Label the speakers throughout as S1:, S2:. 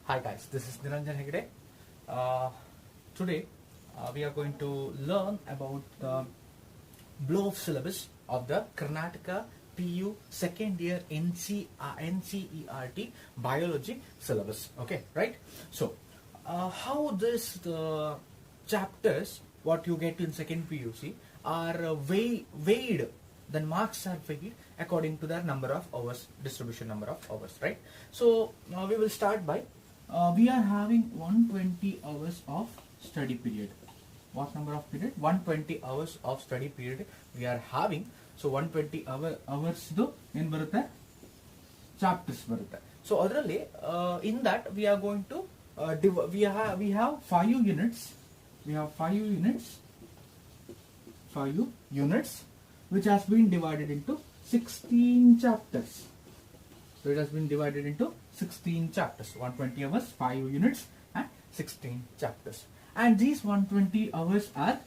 S1: Hi guys, this is Niranjan Hegde. Today we are going to learn about the blow-off syllabus of the Karnataka PU second year NCERT biology syllabus. Okay, right? So, how this the chapters what you get in second PUC are weighed. Then marks are weighed according to their number of hours, distribution number of hours, right? So we will start by we are having 120 hours of study period. What number of period? 120 hours of study period we are having. So 120 hours do in barutte chapters barutte. So adರಲ್ಲಿ in that we are going to we have 5 units. We have 5 units which has been divided into 16 chapters. So it has been divided into 16 chapters. 120 hours, 5 units and 16 chapters. And these 120 hours are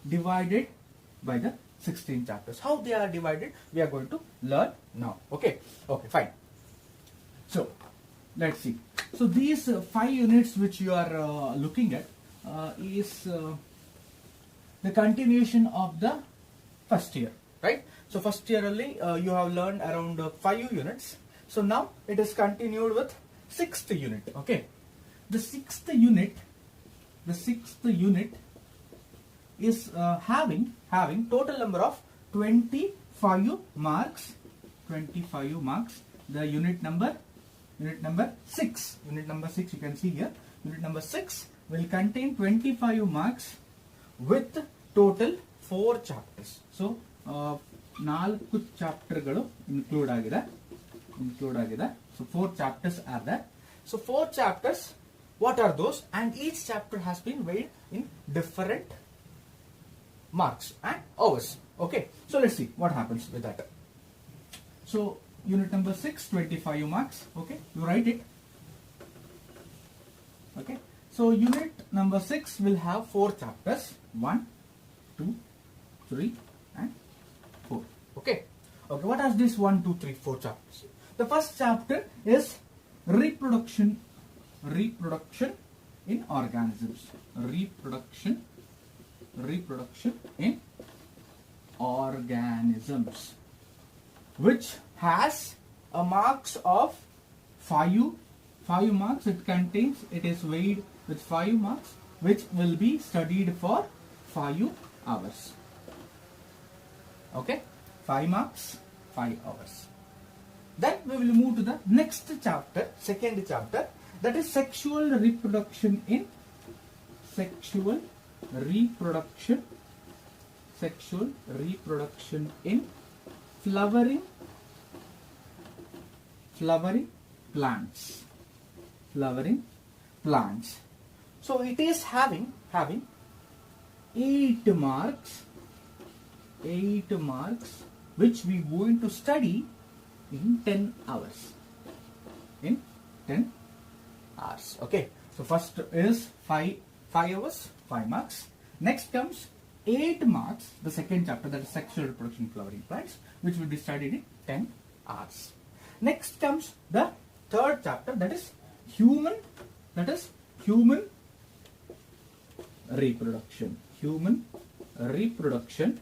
S1: divided by the 16 chapters. How they are divided, we are going to learn now. Okay, fine. So, let's see. So these 5 units which you are looking at is the continuation of the first year, right? So first year only you have learned around 5 units. So now it is continued with 6th unit. Okay, the 6th unit is having total number of 25 marks. 25 marks. The unit number 6. Unit number 6 you can see here. Unit number 6 will contain 25 marks with total 4 chapters. So 4 ಚಾಪ್ಟರ್ಗಳು include ಆಗಿದೆ. So 4 chapters are there. So 4 chapters, what are those? And each chapter has been weighed in different marks and hours. Okay, so let's see what happens with that. So unit number 6, 25 marks. Okay, you write it. Okay, so unit number 6 will have 4 chapters. 1, 2, 3 and 4. Okay, what are these 1, 2, 3, 4 chapters? The first chapter is reproduction in organisms. Reproduction in organisms, which has a marks of 5 marks. It is weighed with 5 marks, which will be studied for 5 hours. Okay, 5 marks, 5 hours. Then we will move to the next chapter, second chapter, that is sexual reproduction in flowering plants. So it is having 8 marks, which we going to study in 10 hours. Okay, so first is 5 hours, 5 marks. Next comes 8 marks, the second chapter, that is sexual reproduction in flowering plants, which will be studied in 10 hours. Next comes the third chapter, that is human reproduction. Human reproduction,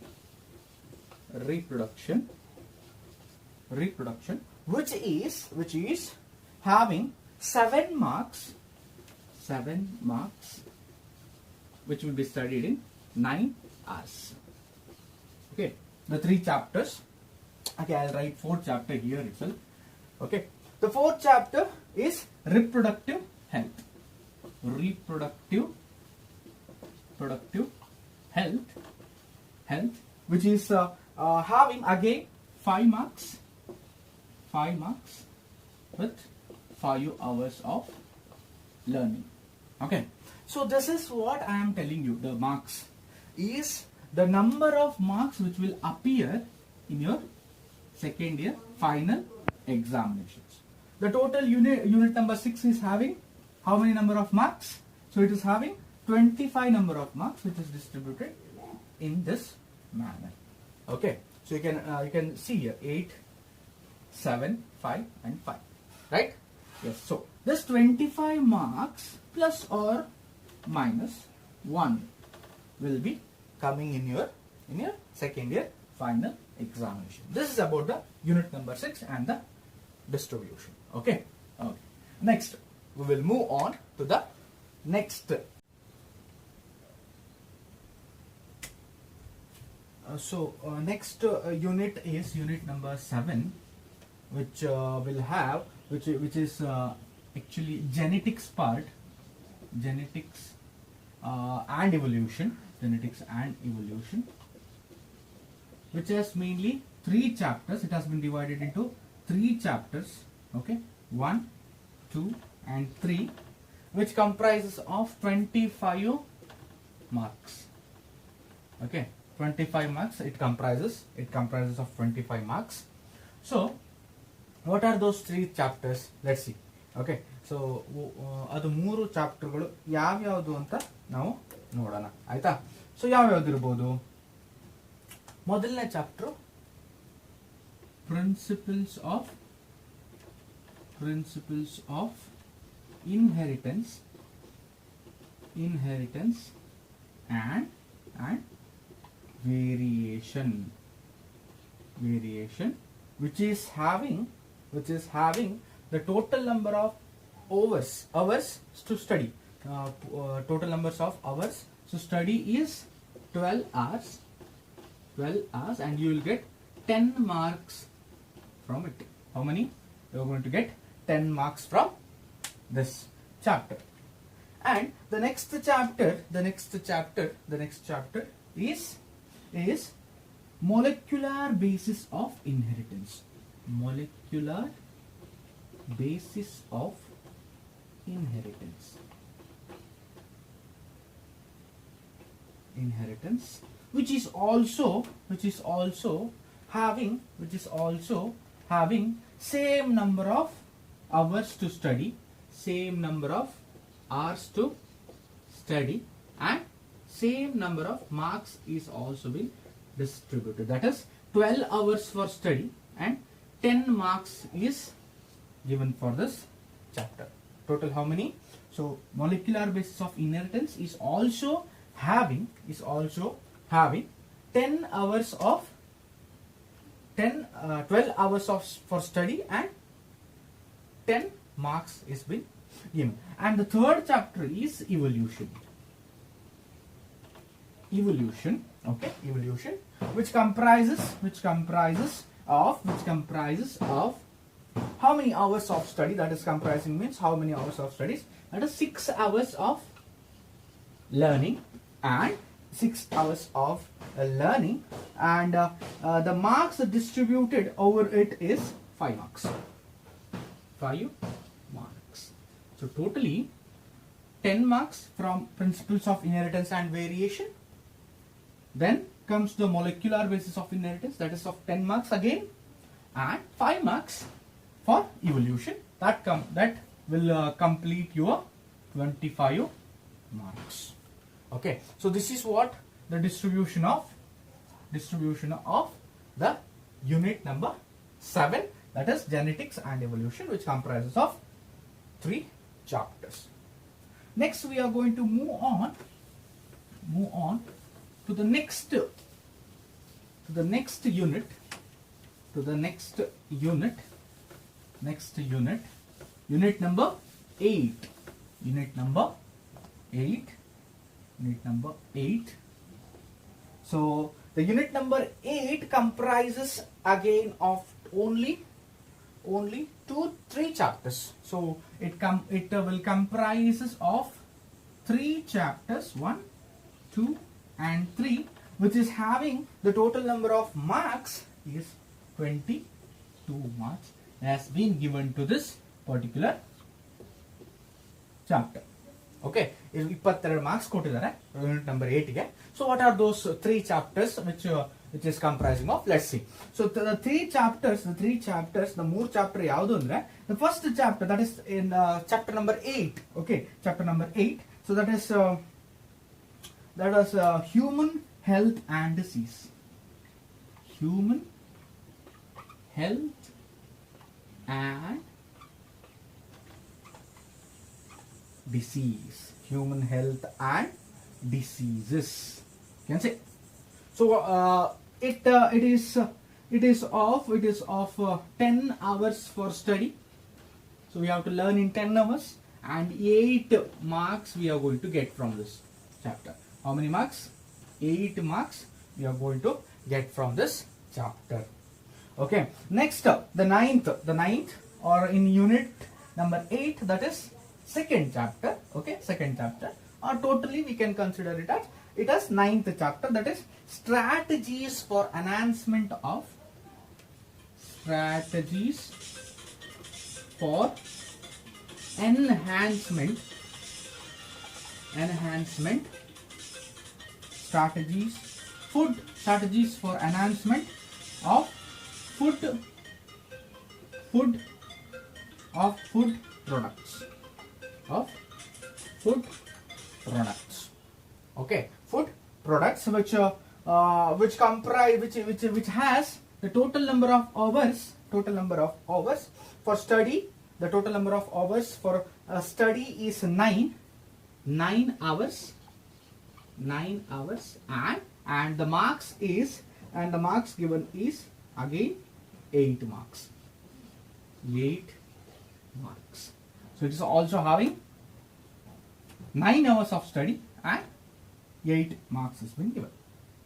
S1: which is having 7 marks, which will be studied in 9 hours. Okay, the 3 chapters. Okay, I'll write 4th chapter here itself. Okay, the 4th chapter is reproductive health. Reproductive health, which is having again 5 marks with 5 hours of learning. Okay, so this is what I am telling you. The marks is the number of marks which will appear in your second year final examinations. The total unit number 6 is having how many number of marks? So it is having 25 number of marks, which is distributed in this manner. Okay, so you can see here 8, 7, 5 and 5, right? Yes. So this 25 marks plus or minus 1 will be coming in your second year final examination. This is about the unit number 6 and the distribution. Okay. Okay. Next, we will move on to the next. Next unit is unit number 7, which will have which is actually genetics part, genetics and evolution, which has mainly 3 chapters. It has been divided into 3 chapters. Okay, 1, 2, and 3, which comprises of 25 marks. Okay, 25 marks. It comprises of 25 marks. So what are those 3 chapters? Let's see. Okay, so ಅದು 3 ಚಾಪ್ಟರ್ಗಳು ಯಾವ್ಯಾವುದು ಅಂತ ನಾವು ನೋಡೋಣ, ಆಯ್ತಾ? So ಯಾವ್ಯಾವ್ದು ಇರ್ಬೋದು? ಮೊದಲನೇ chapter principles of inheritance and variation, which is having the total number of hours to study. Total numbers of hours to study is 12 hours, and you will get 10 marks from it. How many? You are going to get 10 marks from this chapter. And the next chapter is molecular basis of inheritance. Molecular basis of inheritance, which is also having same number of hours to study, same number of hours to study, and same number of marks is also been distributed. That is 12 hours for study and 10 marks is given for this chapter. Total how many? So molecular basis of inheritance is also having 10 hours of 12 hours of for study and 10 marks is been given. And the third chapter is evolution. Okay, evolution, which comprises of how many hours of study? That is comprising means how many hours of studies? That is 6 hours of learning and 6 hours of learning, and the marks distributed over it is 5 marks. 5 marks. So totally 10 marks from principles of inheritance and variation. Then comes the molecular basis of inheritance, that is of 10 marks again, and 5 marks for evolution. That will complete your 25 marks. Okay, so this is what the distribution of the unit number 7, that is genetics and evolution, which comprises of 3 chapters. Next we are going to move on to the next unit, unit number 8. So the unit number 8 comprises again of only 2-3 chapters. So it will comprises of 3 chapters, 1, 2, and 3, which is having the total number of marks is 22 marks has been given to this particular chapter. Okay, 22 marks ಕೊಟ್ಟಿದ್ದಾರೆ unit number 8 ಗೆ. So what are those 3 chapters which is comprising of? Let's see. So the 3 chapters, the 3 chapter ಯಾವುದು ಅಂದ್ರೆ, the first chapter, that is in chapter number 8. Okay, chapter number 8. So that is human health and disease. Human health and disease. Human health and diseases. You can say. So it is of 10 hours for study. So we have to learn in 10 hours, and 8 marks we are going to get from this chapter. How many marks? 8 marks we are going to get from this chapter. Okay. Next up, the ninth, or in unit number 8, that is second chapter. Okay, second chapter, or totally we can consider it as ninth chapter, that is strategies for enhancement of strategies for enhancement strategies for enhancement of food products okay, food products which comprise which has the total number of hours for study. The total number of hours for study is 9 hours, and the marks given is again 8 marks. So it is also having 9 hours of study and 8 marks has been given.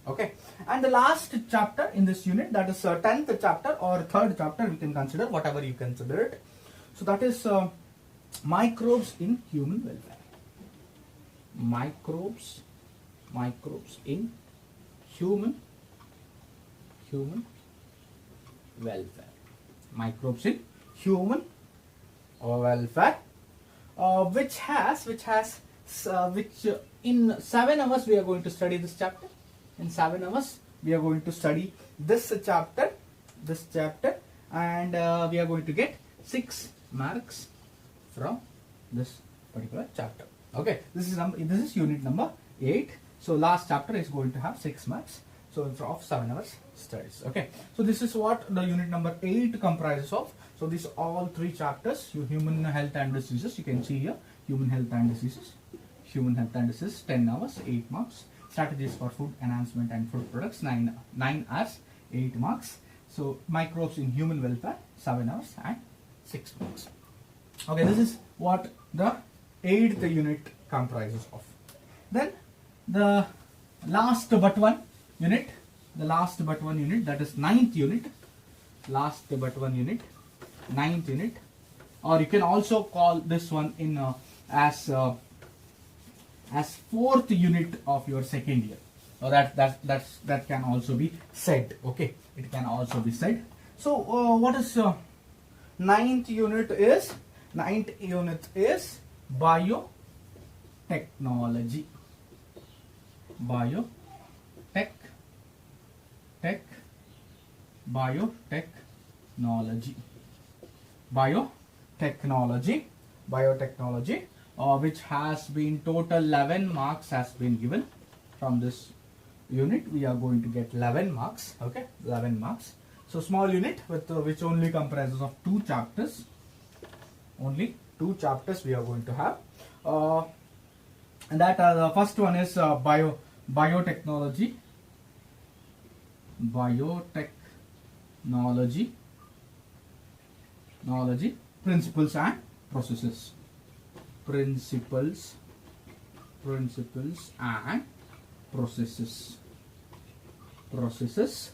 S1: Okay, and the last chapter in this unit, that is 10th chapter or 3rd chapter, we can consider, whatever you consider it. So that is microbes in human welfare. Microbes in human welfare. Microbes in human welfare, which in 7 hours we are going to study this chapter. In 7 hours we are going to study this chapter, and we are going to get 6 marks from this particular chapter. Okay, this is unit number 8. So last chapter is going to have 6 marks. So of 7 hours studies. Okay, so this is what the unit number 8 comprises of. So these all 3 chapters: human health and diseases. You can see here, human health and diseases. 10 hours, 8 marks. Strategies for food enhancement and food products, 9 hours, 8 marks. So microbes in human welfare, 7 hours and 6 marks. Okay, this is what the 8th unit comprises of. Then the last but one unit, that is 9th unit. Ninth unit, or you can also call this one in as 4th unit of your second year. So that can also be said. Okay, it can also be said. So what is 9th unit is? 9th unit is biotechnology. Biotechnology, which has been total 11 marks has been given from this unit. We are going to get 11 marks. Okay, 11 marks. So small unit with which only comprises of 2 chapters. Only 2 chapters we are going to have. And that the first one is biotechnology. Principles and processes. Principles and processes.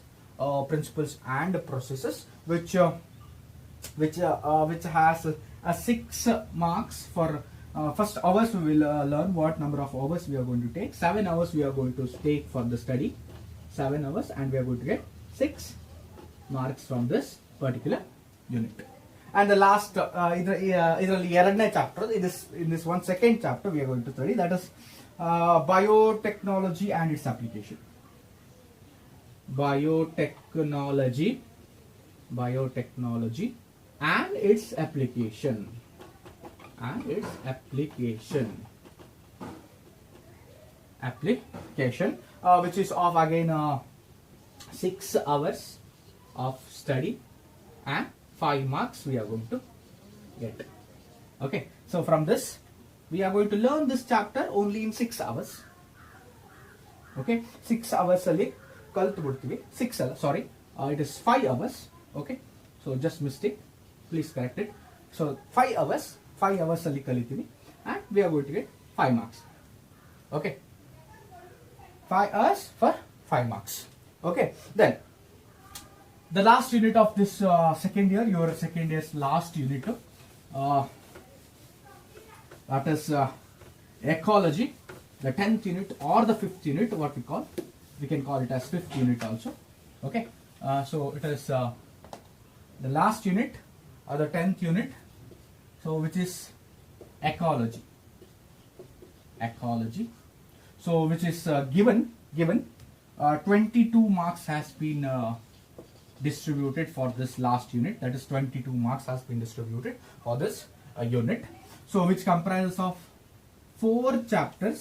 S1: Principles and processes, which has 6 marks for first hours. We will learn what number of hours we are going to take. 7 hours we are going to take for the study. 7 hours, and we are going to get 6 marks from this particular unit. And the last ಎರಡನೇ chapter, in this one second chapter we are going to study, that is biotechnology and its application. Biotechnology and its application. Which is of again 6 hours of study and 5 marks we are going to get. Okay, so from this we are going to learn this chapter only in 6 hours. Okay, 6 hours ಅಲ್ಲಿ ಕಲ್ತು ಬಿಡ್ತೀವಿ. 6 ಅಲ್ಲ, ಸಾರಿ, it is 5 hours. Okay, so just mistake, please correct it. So 5 hours ಅಲ್ಲಿ ಕಲಿತೀವಿ and we are going to get 5 marks. Okay, 5 hours for 5 marks. Okay, then the last unit of this second year, your second year's last unit, that is ecology, the 10th unit or the 5th unit, what we can call it as 5th unit also. Okay, so it is the last unit or the 10th unit, so which is ecology. So which is given 22 marks has been distributed for this last unit. That is 22 marks has been distributed for this unit. So which comprises of 4 chapters.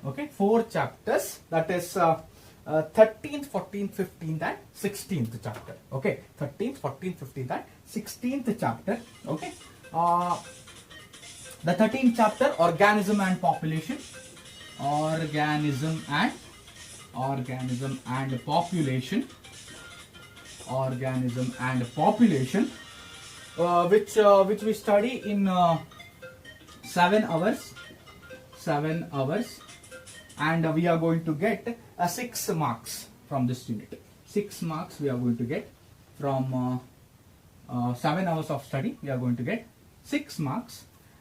S1: Okay, 4 chapters, that is 13th, 14th, 15th and 16th chapter. Okay, 13th, 14th, 15th and 16th chapter. Okay, the 13th chapter, organism and population. Organism and population, which we study in 7 hours, and we are going to get 6 marks from this unit. 6 marks we are going to get from 7 hours of study. We are going to get 6 marks,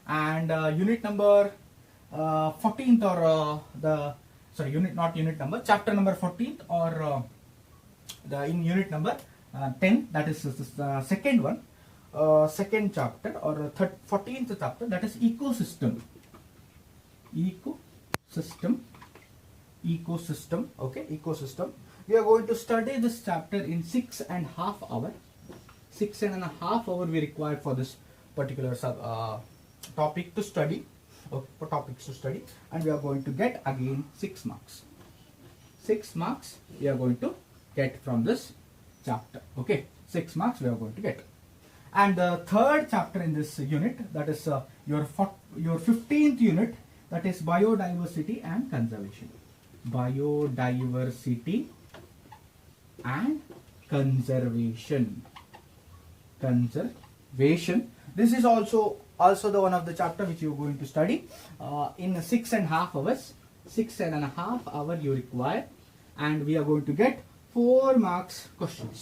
S1: and unit number 14th or chapter number 14th or in unit number 10, that is the second one, second chapter or 14th chapter, that is ecosystem. Okay, ecosystem. We are going to study this chapter in 6.5 hours. 6.5 hours we require for this particular topic to study. For topics to study, and we are going to get again 6 marks. 6 marks we are going to get from this chapter. Okay, 6 marks we are going to get. And the third chapter in this unit, that is your 15th unit, that is biodiversity and conservation. Biodiversity and conservation. This is also the one of the chapter which you are going to study in 6.5 hours. 6.5 hours you require, and we are going to get 4 marks questions.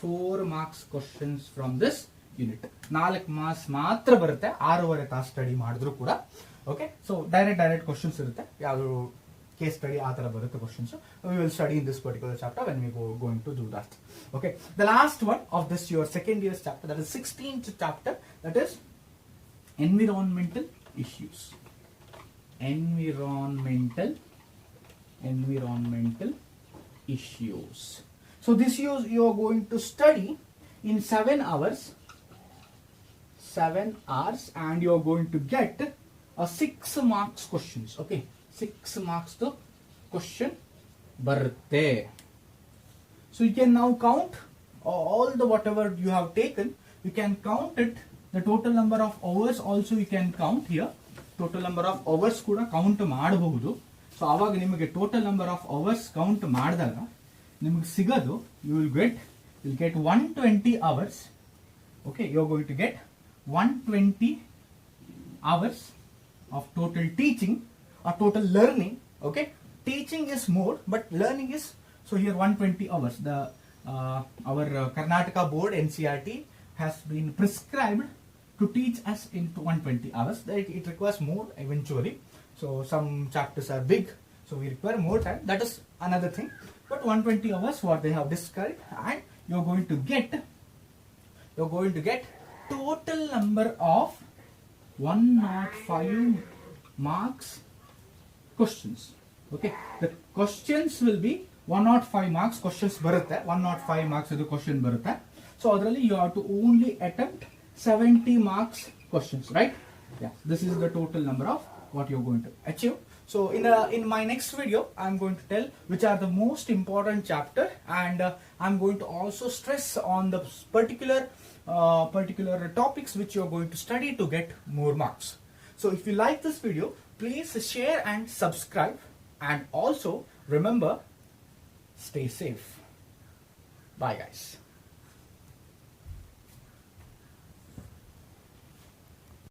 S1: 4 marks questions from this unit. 4 marks ಮಾತ್ರ ಬರುತ್ತೆ 6.5 ತಾಸು study ಮಾಡಿದ್ರು ಕೂಡ. Okay, so direct questions ಇರುತ್ತೆ, ಯಾವುದು case study ಆ ತರ ಬರುತ್ತೆ questions. We will study in this particular chapter when we going to do that. Okay, the last one of this your second year's chapter, that is 16th chapter, that is environmental issues. Environmental issues. So this you are going to study in 7 hours, and you are going to get a 6 marks questions. Okay, 6 marks to question barutte. So you can now count all the whatever you have taken. You can count it. The total number of hours also you can count here. Total number of hours ಕೂಡ count ಮಾಡಬಹುದು. So ಆವಾಗ ನಿಮಗೆ total number of hours count ಮಾಡಿದಾಗ ನಿಮಗೆ ಸಿಗೋದು, you will get 120 hours. Okay, you are going to get 120 hours of total teaching or total learning. Okay, teaching is more, but learning is, so here 120 hours. The our Karnataka board NCERT has been prescribed to teach us in 120 hours. It requires more eventually. So some chapters are big, so we require more time. That is another thing. But 120 hours what they have described, and you're going to get total number of 105 marks questions. Okay, the questions will be 105 marks questions barutte. 105 marks idu question barutte. So adralli you have to only attempt 70 marks questions, right? Yeah, this is the total number of what you're going to achieve. So in my next video I'm going to tell which are the most important chapter, and I'm going to also stress on the particular particular topics which you are going to study to get more marks. So if you like this video, please share and subscribe, and also remember, stay safe. Bye guys.